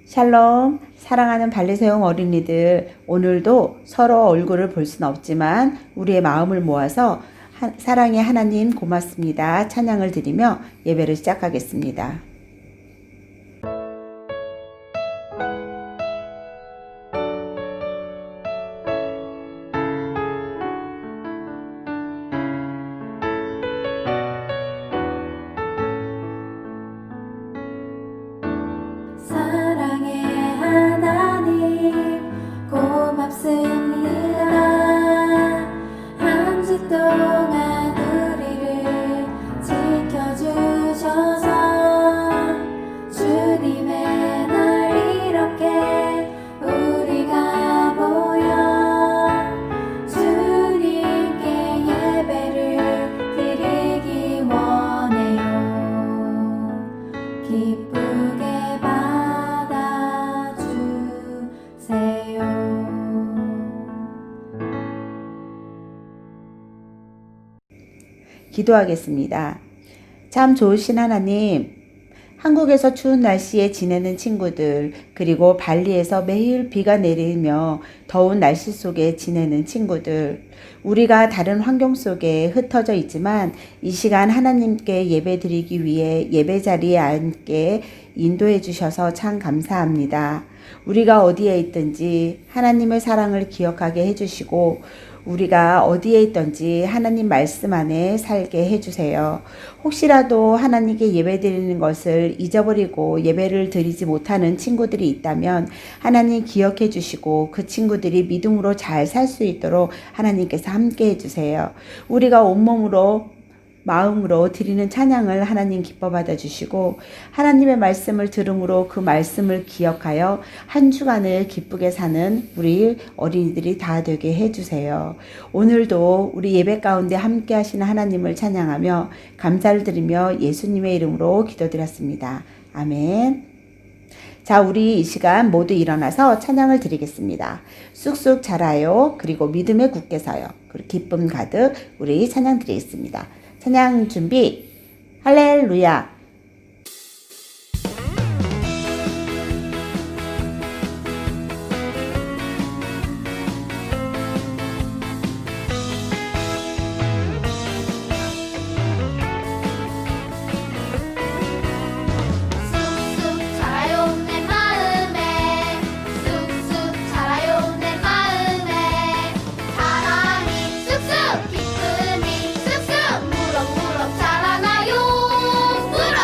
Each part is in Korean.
샬롬, 사랑하는 발리세움 어린이들, 오늘도 서로 얼굴을 볼 수는 없지만 우리의 마음을 모아서 사랑의 하나님 고맙습니다. 찬양을 드리며 예배를 시작하겠습니다. 사랑의 하나님 고맙습니다. 한 주 동안 우리를 지켜주셔서 주님의 날 이렇게 우리가 모여 주님께 예배를 드리기 원해요. 기쁘게 기도하겠습니다. 참 좋으신 하나님, 한국에서 추운 날씨에 지내는 친구들, 그리고 발리에서 매일 비가 내리며 더운 날씨 속에 지내는 친구들, 우리가 다른 환경 속에 흩어져 있지만 이 시간 하나님께 예배 드리기 위해 예배 자리에 앉게 인도해 주셔서 참 감사합니다. 우리가 어디에 있든지 하나님의 사랑을 기억하게 해주시고 우리가 어디에 있든지 하나님 말씀 안에 살게 해주세요. 혹시라도 하나님께 예배 드리는 것을 잊어버리고 예배를 드리지 못하는 친구들이 있다면 하나님 기억해 주시고 그 친구들이 믿음으로 잘 살 수 있도록 하나님께서 함께 해주세요. 우리가 온몸으로 마음으로 드리는 찬양을 하나님 기뻐 받아주시고 하나님의 말씀을 들음으로 그 말씀을 기억하여 한 주간을 기쁘게 사는 우리 어린이들이 다 되게 해주세요. 오늘도 우리 예배 가운데 함께 하시는 하나님을 찬양하며 감사를 드리며 예수님의 이름으로 기도드렸습니다. 아멘. 자, 우리 이 시간 모두 일어나서 찬양을 드리겠습니다. 쑥쑥 자라요. 그리고 믿음에 굳게 서요. 그리고 기쁨 가득 우리 찬양 드리겠습니다. 찬양 준비, 할렐루야. 쑥쑥 자라요 내 마음에 쑥쑥 자라요 내 마음에 사랑이 쑥쑥 기쁨이 쑥쑥 무럭무럭 자라나요. 무럭무럭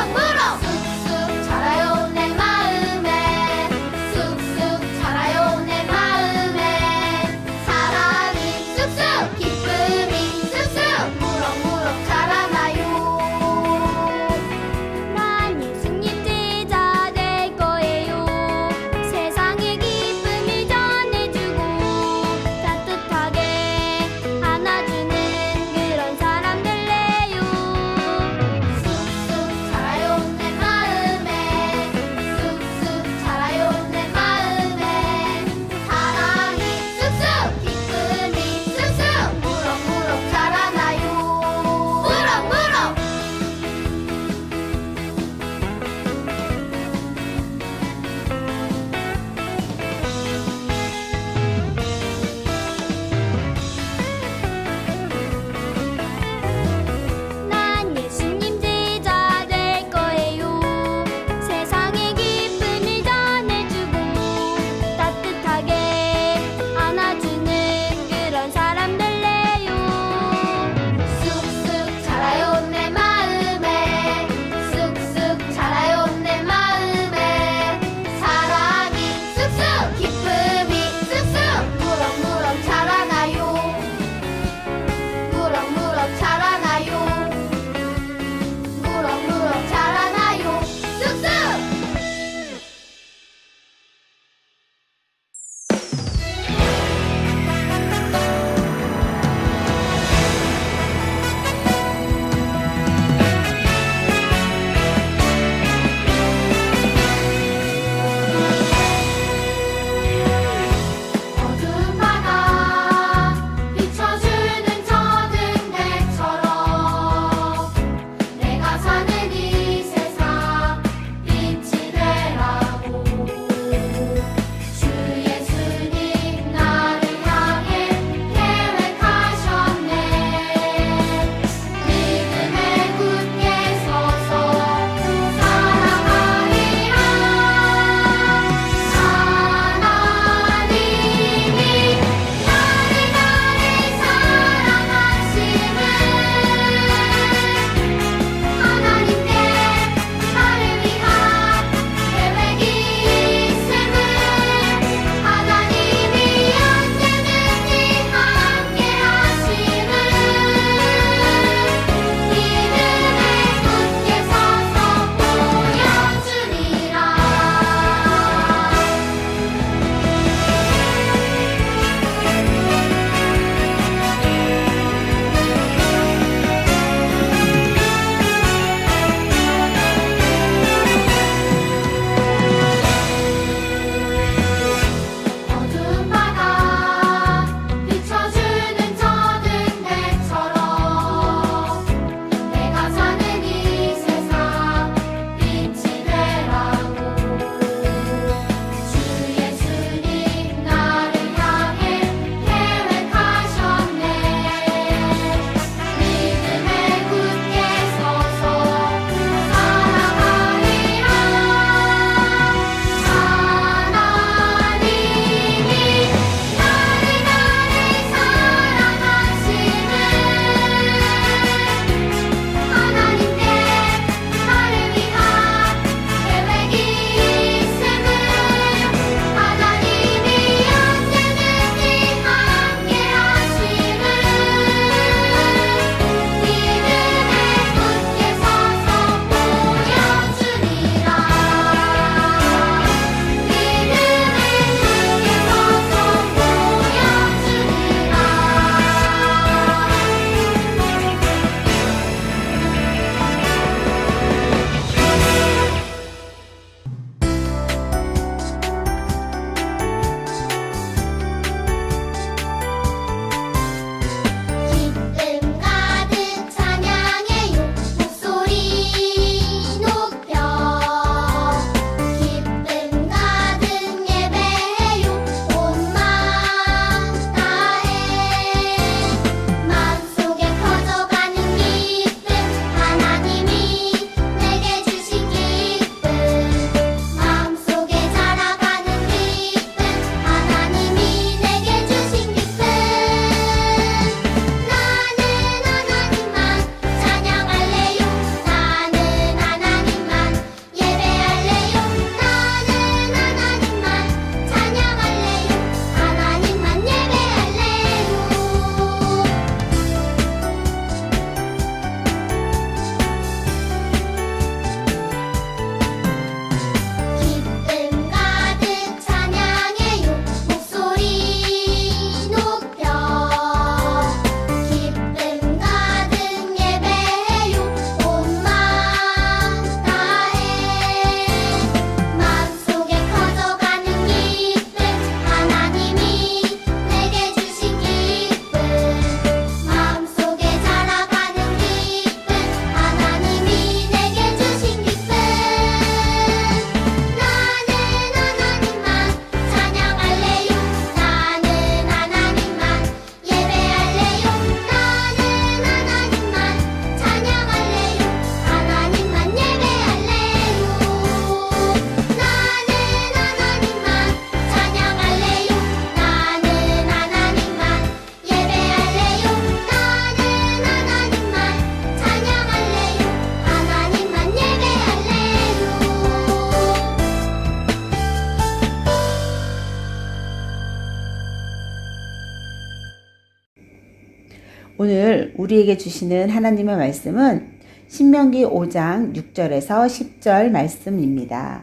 오늘 우리에게 주시는 하나님의 말씀은 신명기 5장 6절에서 10절 말씀입니다.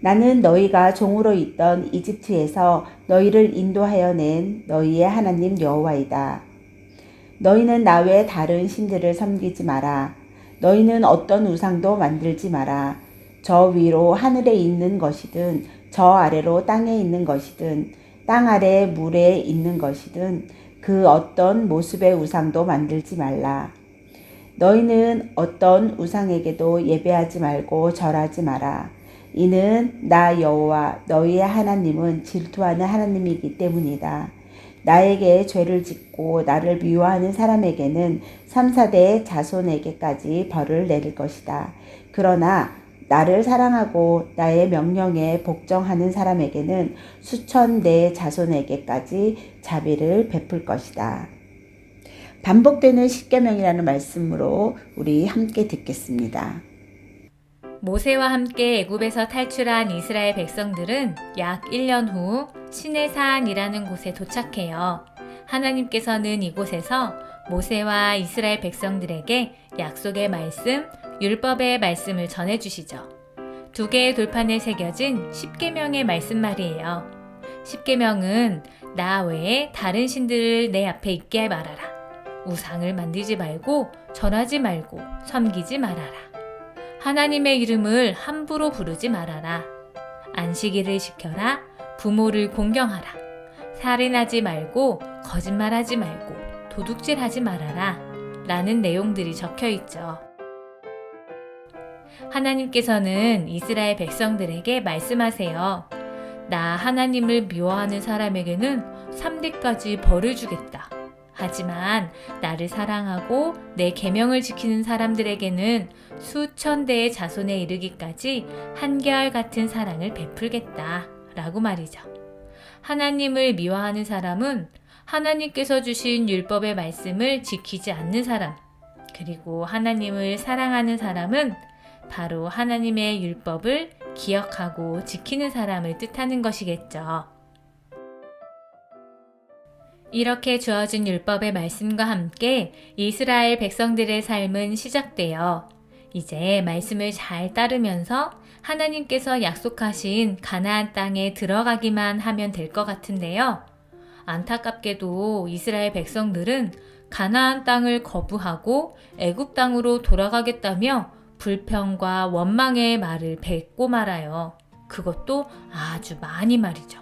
나는 너희가 종으로 있던 이집트에서 너희를 인도하여 낸 너희의 하나님 여호와이다. 너희는 나 외 다른 신들을 섬기지 마라. 너희는 어떤 우상도 만들지 마라. 저 위로 하늘에 있는 것이든 저 아래로 땅에 있는 것이든 땅 아래 물에 있는 것이든 그 어떤 모습의 우상도 만들지 말라. 너희는 어떤 우상에게도 예배하지 말고 절하지 마라. 이는 나 여호와 너희의 하나님은 질투하는 하나님이기 때문이다. 나에게 죄를 짓고 나를 미워하는 사람에게는 3, 4대 자손에게까지 벌을 내릴 것이다. 그러나 나를 사랑하고 나의 명령에 복종하는 사람에게는 수천 대 자손에게까지 자비를 베풀 것이다. 반복되는 십계명이라는 말씀으로 우리 함께 듣겠습니다. 모세와 함께 애굽에서 탈출한 이스라엘 백성들은 약 1년 후 시내산이라는 곳에 도착해요. 하나님께서는 이곳에서 모세와 이스라엘 백성들에게 약속의 말씀, 율법의 말씀을 전해주시죠. 2개의 돌판에 새겨진 십계명의 말씀 말이에요. 십계명은 나 외에 다른 신들을 내 앞에 있게 말하라. 우상을 만들지 말고 절하지 말고 섬기지 말아라. 하나님의 이름을 함부로 부르지 말아라. 안식일을 지켜라. 부모를 공경하라. 살인하지 말고 거짓말하지 말고 도둑질하지 말아라. 라는 내용들이 적혀 있죠. 하나님께서는 이스라엘 백성들에게 말씀하세요. 나 하나님을 미워하는 사람에게는 3대까지 벌을 주겠다. 하지만 나를 사랑하고 내 계명을 지키는 사람들에게는 수천 대의 자손에 이르기까지 한결같은 사랑을 베풀겠다 라고 말이죠. 하나님을 미워하는 사람은 하나님께서 주신 율법의 말씀을 지키지 않는 사람, 그리고 하나님을 사랑하는 사람은 바로 하나님의 율법을 기억하고 지키는 사람을 뜻하는 것이겠죠. 이렇게 주어진 율법의 말씀과 함께 이스라엘 백성들의 삶은 시작되어 이제 말씀을 잘 따르면서 하나님께서 약속하신 가나안 땅에 들어가기만 하면 될 것 같은데요. 안타깝게도 이스라엘 백성들은 가나안 땅을 거부하고 애굽 땅으로 돌아가겠다며 불평과 원망의 말을 뱉고 말아요. 그것도 아주 많이 말이죠.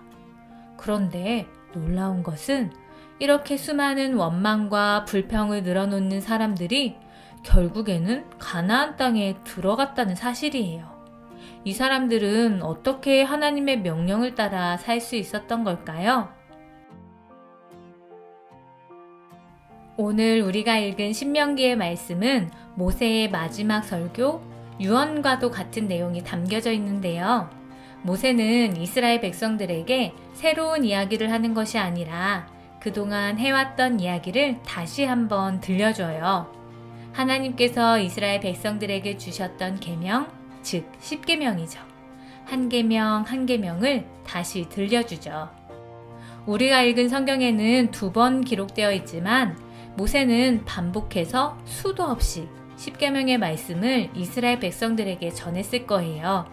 그런데 놀라운 것은 이렇게 수많은 원망과 불평을 늘어놓는 사람들이 결국에는 가나안 땅에 들어갔다는 사실이에요. 이 사람들은 어떻게 하나님의 명령을 따라 살 수 있었던 걸까요? 오늘 우리가 읽은 신명기의 말씀은 모세의 마지막 설교, 유언과도 같은 내용이 담겨져 있는데요. 모세는 이스라엘 백성들에게 새로운 이야기를 하는 것이 아니라 그동안 해왔던 이야기를 다시 한번 들려줘요. 하나님께서 이스라엘 백성들에게 주셨던 계명, 즉 십계명이죠. 한 계명 한 계명을 다시 들려주죠. 우리가 읽은 성경에는 2번 기록되어 있지만 모세는 반복해서 수도 없이 십계명의 말씀을 이스라엘 백성들에게 전했을 거예요.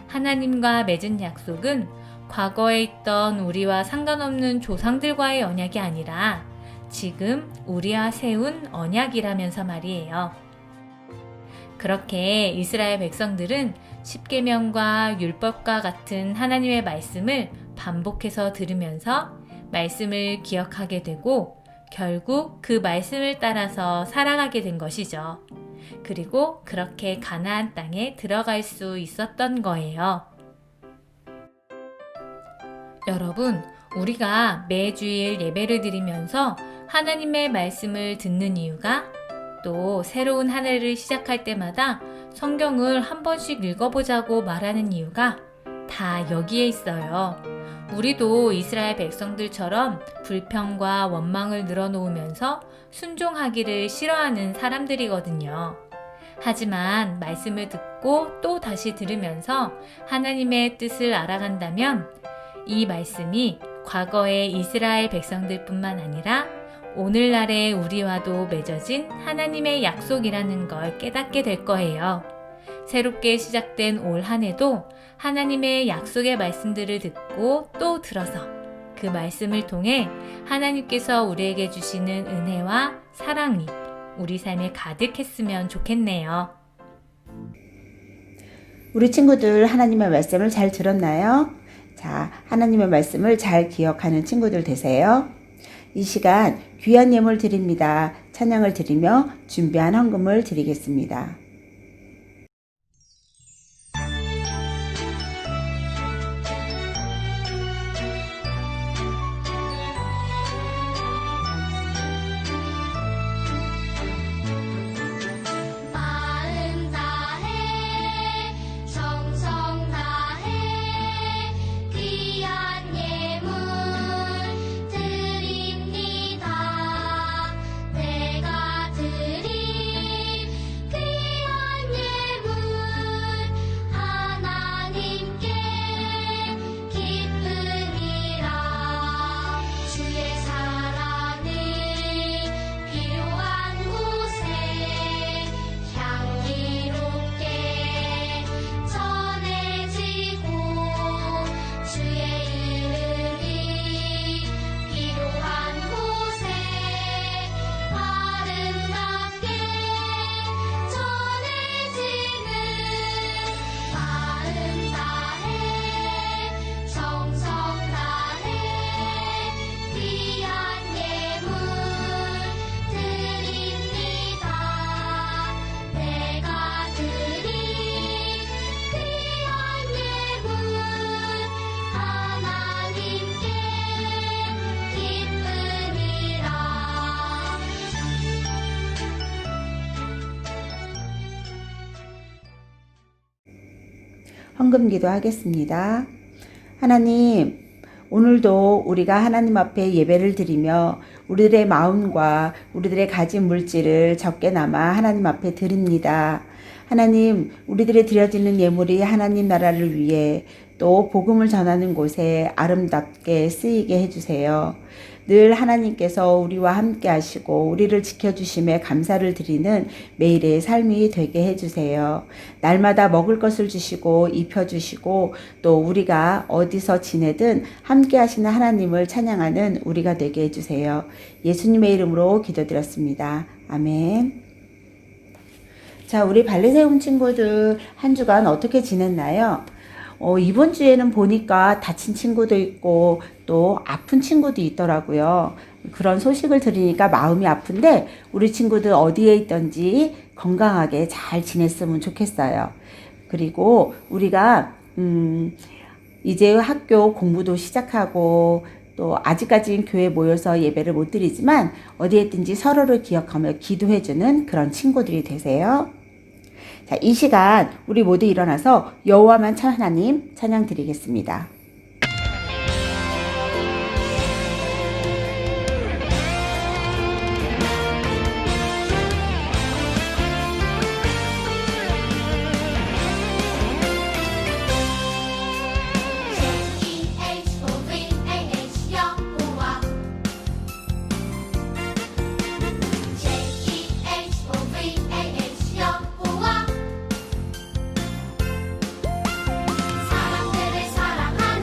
하나님과 맺은 약속은 과거에 있던 우리와 상관없는 조상들과의 언약이 아니라 지금 우리와 세운 언약이라면서 말이에요. 그렇게 이스라엘 백성들은 십계명과 율법과 같은 하나님의 말씀을 반복해서 들으면서 말씀을 기억하게 되고 결국 그 말씀을 따라서 살아가게 된 것이죠. 그리고 그렇게 가나안 땅에 들어갈 수 있었던 거예요. 여러분, 우리가 매주일 예배를 드리면서 하나님의 말씀을 듣는 이유가 또 새로운 한 해를 시작할 때마다 성경을 한 번씩 읽어보자고 말하는 이유가 다 여기에 있어요. 우리도 이스라엘 백성들처럼 불평과 원망을 늘어놓으면서 순종하기를 싫어하는 사람들이거든요. 하지만 말씀을 듣고 또 다시 들으면서 하나님의 뜻을 알아간다면 이 말씀이 과거의 이스라엘 백성들뿐만 아니라 오늘날의 우리와도 맺어진 하나님의 약속이라는 걸 깨닫게 될 거예요. 새롭게 시작된 올 한 해도 하나님의 약속의 말씀들을 듣고 또 들어서 그 말씀을 통해 하나님께서 우리에게 주시는 은혜와 사랑이 우리 삶에 가득했으면 좋겠네요. 우리 친구들 하나님의 말씀을 잘 들었나요? 자, 하나님의 말씀을 잘 기억하는 친구들 되세요. 이 시간 귀한 예물 드립니다. 찬양을 드리며 준비한 헌금을 드리겠습니다. 마음 다해 정성 다해 귀한 예물 드립니다. 내가 드린 귀한 예물 하나님께 기쁨이라. 주의 사랑을 필요한 곳에 향기롭게 전해지고 주의 이름이 필요한 곳에 아름답게 전해지는 마음 다해 정성 다해 귀한 예물 드립니다. 내가 드린 귀한 예물 하나님께 기쁨이라. 헌금 기도하겠습니다. 하나님, 오늘도 우리가 하나님 앞에 예배를 드리며 우리들의 마음과 우리들의 가진 물질을 적게나마 하나님 앞에 드립니다. 하나님, 우리들의 드려지는 예물이 하나님 나라를 위해 또 복음을 전하는 곳에 아름답게 쓰이게 해주세요. 늘 하나님께서 우리와 함께 하시고 우리를 지켜주심에 감사를 드리는 매일의 삶이 되게 해주세요. 날마다 먹을 것을 주시고 입혀주시고 또 우리가 어디서 지내든 함께 하시는 하나님을 찬양하는 우리가 되게 해주세요. 예수님의 이름으로 기도드렸습니다. 아멘. 자, 우리 발레세움 친구들 한 주간 어떻게 지냈나요? 이번 주에는 보니까 다친 친구도 있고 또 아픈 친구도 있더라고요. 그런 소식을 들으니까 마음이 아픈데 우리 친구들 어디에 있든지 건강하게 잘 지냈으면 좋겠어요. 그리고 우리가 이제 학교 공부도 시작하고 또 아직까지는 교회에 모여서 예배를 못 드리지만 어디에 있든지 서로를 기억하며 기도해주는 그런 친구들이 되세요. 자, 이 시간 우리 모두 일어나서 여호와만 하나님 찬양 드리겠습니다. JEHOVH 여호와 JEHOVH 여호와 사람들을 사랑하는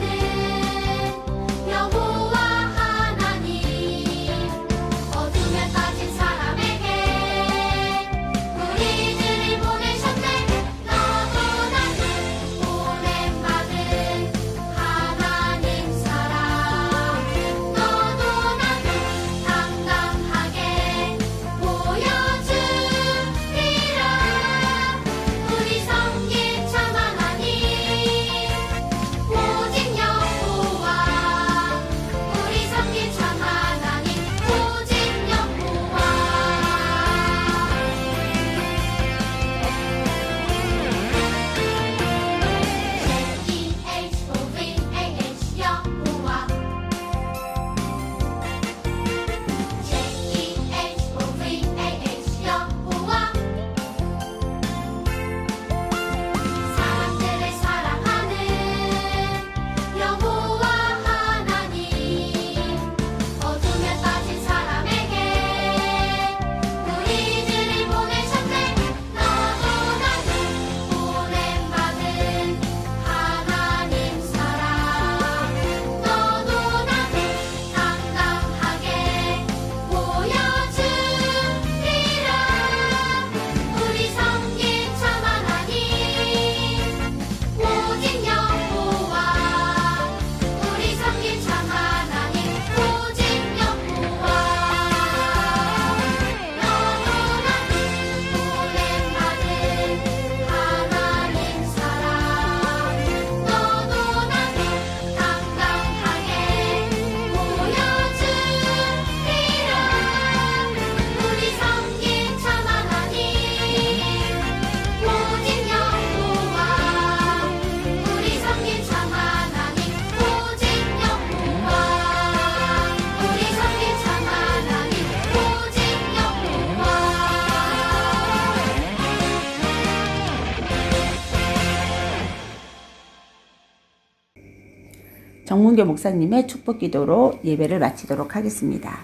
정문교 목사님의 축복 기도로 예배를 마치도록 하겠습니다.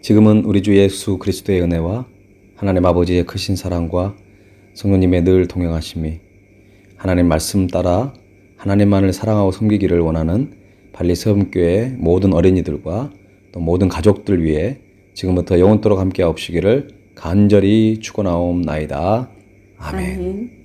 지금은 우리 주 예수 그리스도의 은혜와 하나님 아버지의 크신 사랑과 성령님의 늘 동행하심이 하나님 말씀 따라 하나님만을 사랑하고 섬기기를 원하는 발리서음교회 모든 어린이들과 또 모든 가족들 위해 지금부터 영원토록 함께 하옵시기를 간절히 축원하옵나이다. 아멘. 아멘.